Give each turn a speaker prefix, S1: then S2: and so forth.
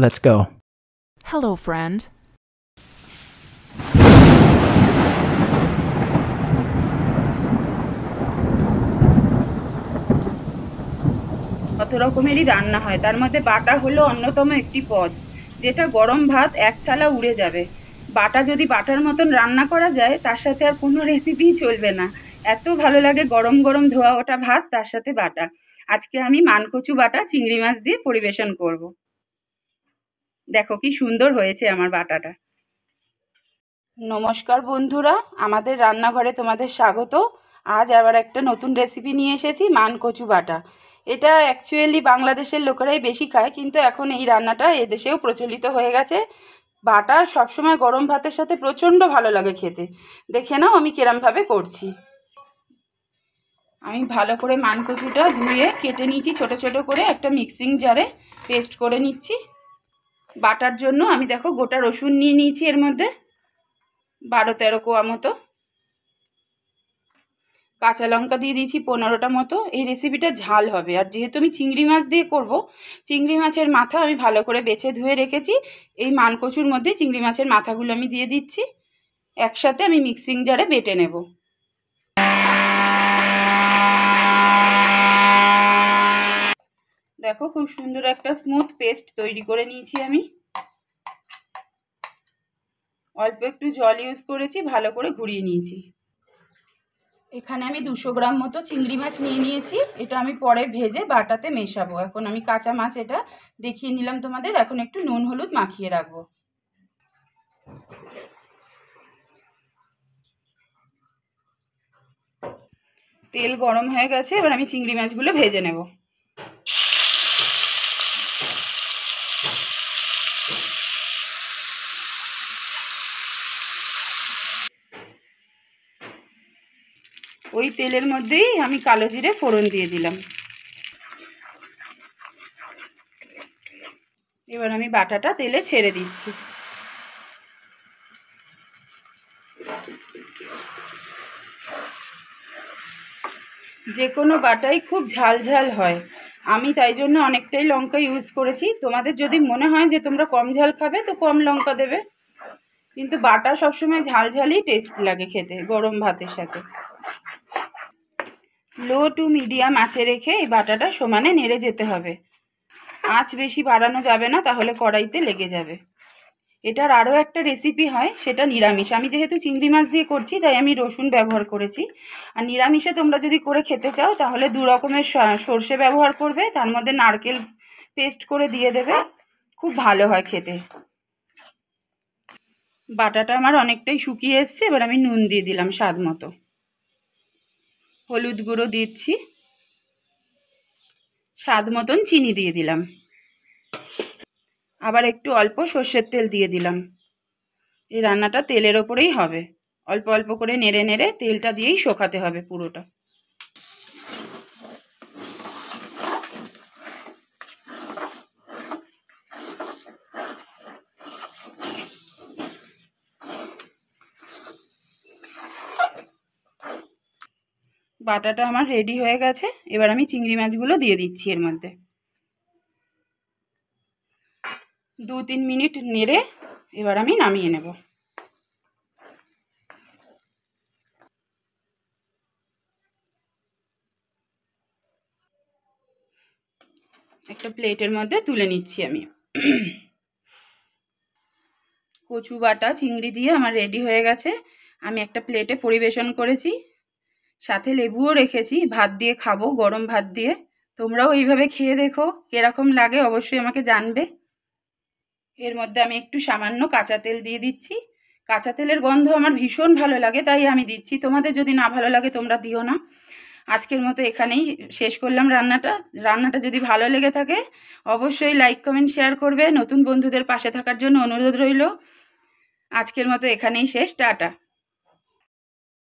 S1: Let's go.
S2: Hello, friend.
S3: কত রকমেরই রান্না হয়, তার মধ্যে বাটা হলো অন্যতম একটি পদ, যেটা গরম ভাত এক থালা উড়ে যাবে। বাটা যদি বাটার মতন রান্না করা যায়, তার সাথে আর কোনো রেসিপিই চলবে না। এত ভালো লাগে গরম গরম ধোয়া ওঠা ভাত, তার সাথে বাটা। আজকে আমি মানকচু বাটা চিংড়ি মাছ দিয়ে পরিবেশন করব। দেখো কি সুন্দর হয়েছে আমার বাটাটা। নমস্কার বন্ধুরা, আমাদের রান্নাঘরে তোমাদের স্বাগত। আজ আবার একটা নতুন রেসিপি নিয়ে এসেছি, মানকচু বাটা। এটা অ্যাকচুয়ালি বাংলাদেশের লোকেরাই বেশি খায়, কিন্তু এখন এই রান্নাটা এদেশেও প্রচলিত হয়ে গেছে। বাটা সবসময় গরম ভাতের সাথে প্রচণ্ড ভালো লাগে খেতে। দেখে নাও আমি কিরমভাবে করছি। আমি ভালো করে মানকচুটা ধুয়ে কেটে নিচ্ছি ছোট ছোট করে, একটা মিক্সিং জারে পেস্ট করে নিচ্ছি। বাটার জন্য আমি দেখো গোটা রসুন নিয়ে নিয়েছি, এর মধ্যে 12-13 কোয়া মতো। কাঁচা লঙ্কা দিয়ে দিয়েছি 15টা মতো। এই রেসিপিটা ঝাল হবে, আর যেহেতু আমি চিংড়ি মাছ দিয়ে করব, চিংড়ি মাছের মাথা আমি ভালো করে বেছে ধুয়ে রেখেছি। এই মানকচুর মধ্যে চিংড়ি মাছের মাথাগুলো আমি দিয়ে দিচ্ছি। একসাথে আমি মিক্সিং জারে বেটে নেব। দেখো খুব সুন্দর একটা স্মুথ পেস্ট তৈরি করে নিয়েছি আমি। অল্প একটু জল ইউজ করেছি, ভালো করে ঘুরিয়ে নিয়েছি। এখানে আমি 200 গ্রাম মতো চিংড়ি মাছ নিয়ে নিয়েছি। এটা আমি পরে ভেজে বাটাতে মেশাবো। এখন আমি কাঁচা মাছ এটা দেখিয়ে নিলাম তোমাদের। এখন একটু নুন হলুদ মাখিয়ে রাখবো। তেল গরম হয়ে গেছে, এবার আমি চিংড়ি মাছগুলো ভেজে নেব। ওই তেলের মধ্যেই আমি কালো জিরে ফোড়ন দিয়ে দিলাম। এবার আমি বাটাটা তেলে ছেড়ে দিচ্ছি। যে কোনো বাটাই খুব ঝাল ঝাল হয়, আমি তাই জন্য অনেকটাই লঙ্কা ইউজ করেছি। তোমাদের যদি মনে হয় যে তোমরা কম ঝাল খাবে তো কম লঙ্কা দেবে, কিন্তু বাটা সবসময় ঝাল ঝালই টেস্ট লাগে খেতে গরম ভাতের সাথে। লো টু মিডিয়াম আঁচে রেখে এই বাটাটা সমানে নেড়ে যেতে হবে। আঁচ বেশি বাড়ানো যাবে না, তাহলে কড়াইতে লেগে যাবে। এটার আরও একটা রেসিপি হয়, সেটা নিরামিষ। আমি যেহেতু চিংড়ি মাছ দিয়ে করছি তাই আমি রসুন ব্যবহার করেছি। আর নিরামিষে তোমরা যদি করে খেতে চাও তাহলে 2 রকমের সর্ষে ব্যবহার করবে, তার মধ্যে নারকেল পেস্ট করে দিয়ে দেবে, খুব ভালো হয় খেতে। বাটাটা আমার অনেকটাই শুকিয়ে এসছে, এবার আমি নুন দিয়ে দিলাম স্বাদ মতো। হলুদ গুঁড়ো দিচ্ছি, স্বাদ মতন চিনি দিয়ে দিলাম, আবার একটু অল্প সর্ষের তেল দিয়ে দিলাম। এই রান্নাটা তেলের ওপরেই হবে, অল্প অল্প করে নেড়ে নেড়ে তেলটা দিয়েই শোকাতে হবে পুরোটা। বাটাটা আমার রেডি হয়ে গেছে, এবার আমি চিংড়ি মাছগুলো দিয়ে দিচ্ছি এর মধ্যে। 2-3 মিনিট নেড়ে এবার আমি নামিয়ে নেব। একটা প্লেটের মধ্যে তুলে নিচ্ছি আমি। কচু বাটা চিংড়ি দিয়ে আমার রেডি হয়ে গেছে। আমি একটা প্লেটে পরিবেশন করেছি, সাথে লেবুও রেখেছি। ভাত দিয়ে খাবো, গরম ভাত দিয়ে। তোমরাও এইভাবে খেয়ে দেখো, কিরকম লাগে অবশ্যই আমাকে জানবে। এর মধ্যে আমি একটু সামান্য কাঁচা তেল দিয়ে দিচ্ছি। কাঁচা তেলের গন্ধ আমার ভীষণ ভালো লাগে, তাই আমি দিচ্ছি। তোমাদের যদি না ভালো লাগে তোমরা দিও না। আজকের মতো এখানেই শেষ করলাম রান্নাটা যদি ভালো লেগে থাকে অবশ্যই লাইক কমেন্ট শেয়ার করবে। নতুন বন্ধুদের পাশে থাকার জন্য অনুরোধ রইল। আজকের মতো এখানেই শেষ, টাটা।